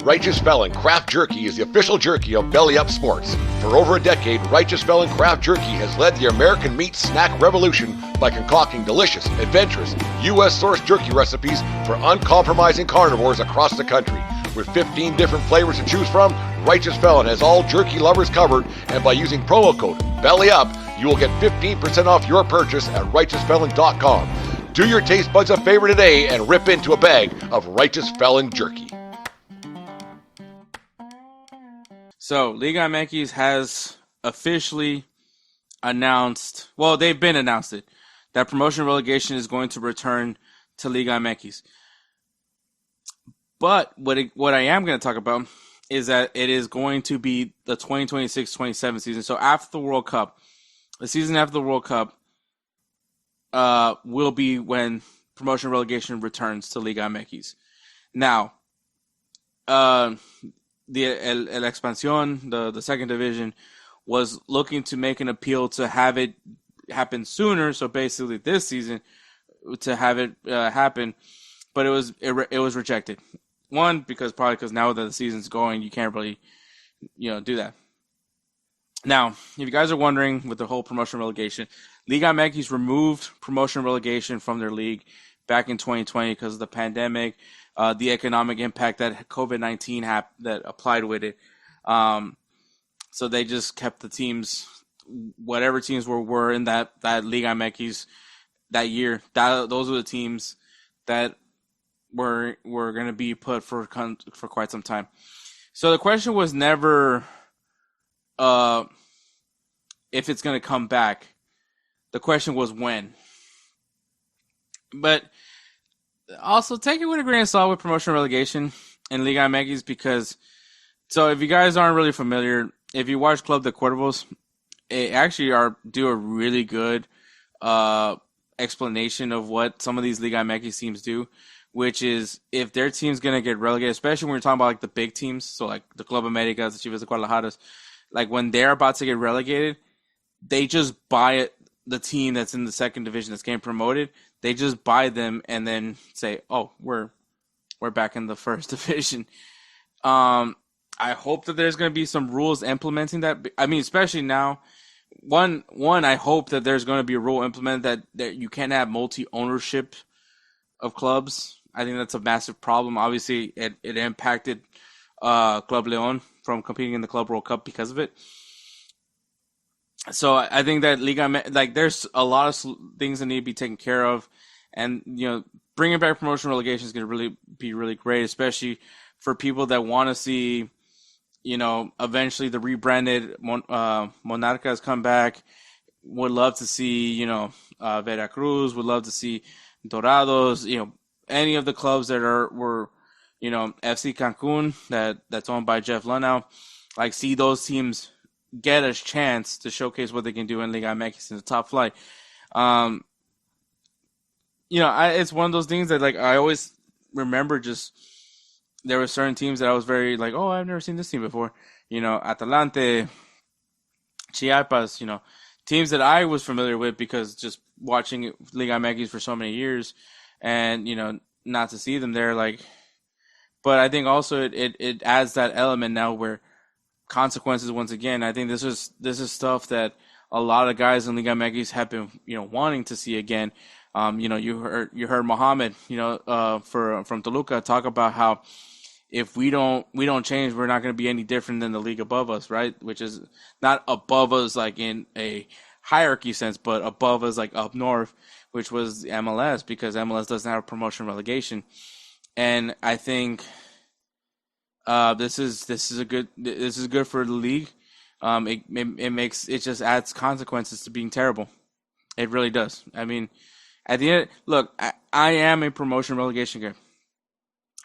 Righteous Felon Craft Jerky is the official jerky of Belly Up Sports. For over a decade, Righteous Felon Craft Jerky has led the American meat snack revolution by concocting delicious, adventurous, U.S.-sourced jerky recipes for uncompromising carnivores across the country. With 15 different flavors to choose from, Righteous Felon has all jerky lovers covered, and by using promo code BELLYUP, you will get 15% off your purchase at righteousfelon.com. Do your taste buds a favor today and rip into a bag of Righteous Felon jerky. So, Liga MX has officially announced, well, they've been announced it, that promotion relegation is going to return to Liga MX. But what I am going to talk about is that it is going to be the 2026-27 season. So after the World Cup, the season after the World Cup will be when promotion relegation returns to Liga MX. Now, the El Expansión, the second division, was looking to make an appeal to have it happen sooner. So basically, this season to have it happen, but it was rejected. One, because now that the season's going, you can't really, do that. Now, if you guys are wondering with the whole promotion relegation, Liga MX removed promotion relegation from their league back in 2020 because of the pandemic, the economic impact that COVID-19 that applied with it. So they just kept the teams, whatever teams were in that Liga MX that year. Those were the teams that were going to be put for quite some time. So the question was never if it's going to come back. The question was when. But also take it with a grain of salt with promotion relegation in Liga MX because, so if you guys aren't really familiar, if you watch Club de Cuervos, they actually do a really good explanation of what some of these Liga MX teams do, which is if their team's going to get relegated, especially when we're talking about like the big teams, so like the Club Americas, the Chivas de Guadalajaras, like when they're about to get relegated, they just buy the team that's in the second division that's getting promoted. They just buy them and then say, "Oh, we're back in the first division." I hope that there's going to be some rules implementing that. I mean, especially now. One, I hope that there's going to be a rule implemented that you can't have multi-ownership of clubs. I think that's a massive problem. Obviously, it impacted Club León from competing in the Club World Cup because of it. So I think that there's a lot of things that need to be taken care of, and bringing back promotion relegation is going to be really great, especially for people that want to see, eventually the rebranded Monarcas come back. Would love to see, Veracruz. Would love to see Dorados. Any of the clubs that were FC Cancun that's owned by Jeff Lunau, see those teams get a chance to showcase what they can do in Liga MX in the top flight. It's one of those things that I always remember. Just there were certain teams that I was very oh, I've never seen this team before. Atalante, Chiapas. Teams that I was familiar with because just watching Liga MX for so many years, and not to see them there But I think also it adds that element now where consequences once again. I think this is stuff that a lot of guys in Liga MX have been wanting to see again. You heard Mohamed from Toluca talk about how if we don't change, we're not going to be any different than the league above us, right? Which is not above us in a hierarchy sense, but above us up north, which was MLS, because MLS doesn't have promotion relegation. And I think this is good for the league. It just adds consequences to being terrible. It really does. I mean, at the end, look, I am a promotion relegation guy.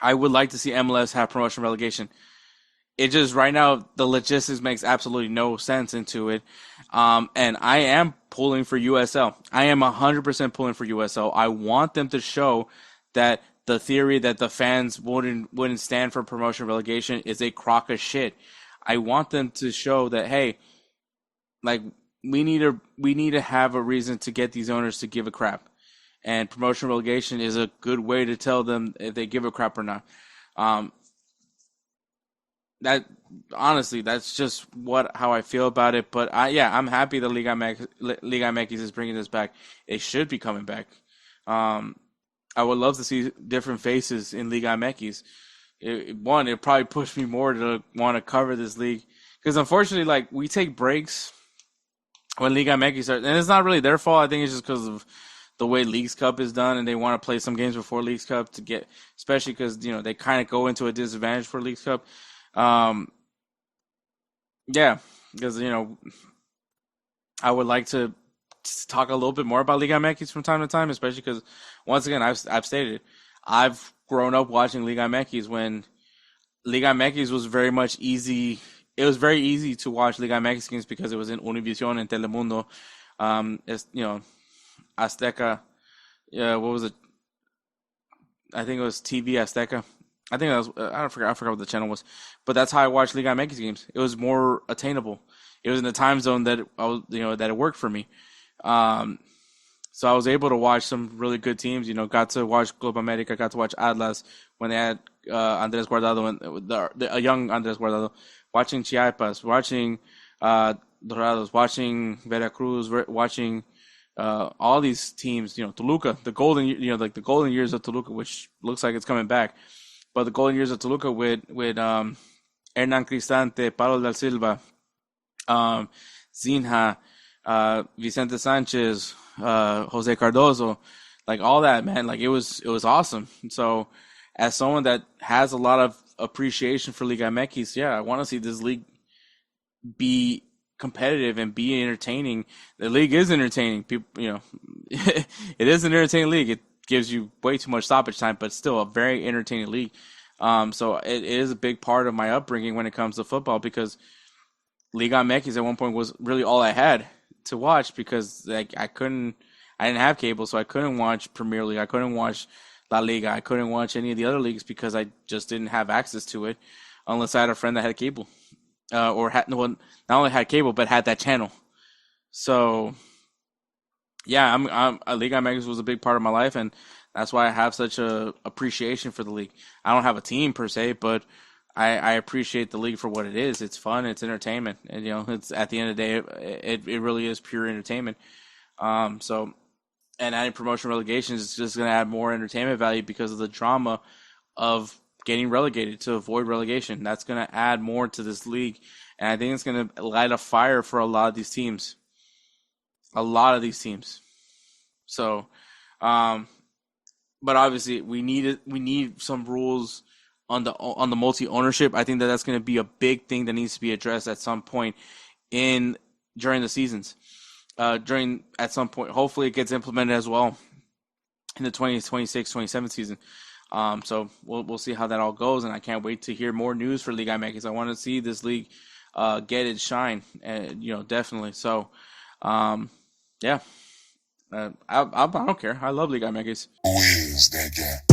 I would like to see MLS have promotion relegation. It just right now the logistics makes absolutely no sense into it. And I am pulling for USL. I am 100% pulling for USL. I want them to show that the theory that the fans wouldn't stand for promotion relegation is a crock of shit. I want them to show that, hey, we need to have a reason to get these owners to give a crap. And promotion relegation is a good way to tell them if they give a crap or not. that honestly, that's just how I feel about it. But I'm happy that Liga MX is bringing this back. It should be coming back. Um, I would love to see different faces in Liga MX. It probably pushed me more to want to cover this league because unfortunately, like we take breaks when Liga MX starts, and it's not really their fault. I think it's just because of the way Leagues Cup is done, and they want to play some games before Leagues Cup to get, especially because they kind of go into a disadvantage for Leagues Cup. Um, yeah, because I would like to talk a little bit more about Liga MX from time to time, especially because once again I've stated I've grown up watching Liga MX when Liga MX was very much easy. It was very easy to watch Liga MX games because it was in Univision and Telemundo. It's Azteca. Yeah, what was it? I think it was TV Azteca. I think that was. I forgot what the channel was, but that's how I watched Liga MX games. It was more attainable. It was in the time zone that that it worked for me. So I was able to watch some really good teams. Got to watch Club America. Got to watch Atlas when they had Andres Guardado and a young Andres Guardado. Watching Chiapas, watching Dorados, watching Veracruz, watching all these teams. Toluca, the golden, like the golden years of Toluca, which looks like it's coming back. But the golden years of Toluca with Hernan Cristante, Paulo da Silva, Zinha, Vicente Sanchez, Jose Cardozo, like all that, man, like it was awesome. So as someone that has a lot of appreciation for Liga MX, I want to see this league be competitive and be entertaining. The league is entertaining. People, it is an entertaining league. It gives you way too much stoppage time, but still a very entertaining league. So it is a big part of my upbringing when it comes to football because Liga MX at one point was really all I had to watch because like I didn't have cable, so I couldn't watch Premier League. I couldn't watch La Liga. I couldn't watch any of the other leagues because I just didn't have access to it unless I had a friend that had cable or not only had cable but had that channel. So Liga MX was a big part of my life, and that's why I have such a appreciation for the league. I don't have a team per se, but I appreciate the league for what it is. It's fun, it's entertainment, and it's at the end of the day, it really is pure entertainment. So, and adding promotion relegation is just going to add more entertainment value because of the drama of getting relegated to avoid relegation. That's going to add more to this league, and I think it's going to light a fire for a lot of these teams. So, but obviously we need some rules on the multi ownership. I think that's going to be a big thing that needs to be addressed at some point during the seasons. At some point, hopefully it gets implemented as well in the 2026-27 season. So we'll see how that all goes, and I can't wait to hear more news for Liga MX. I want to see this league get its shine, definitely. So, I don't care. I love Liga MX. Who is that guy?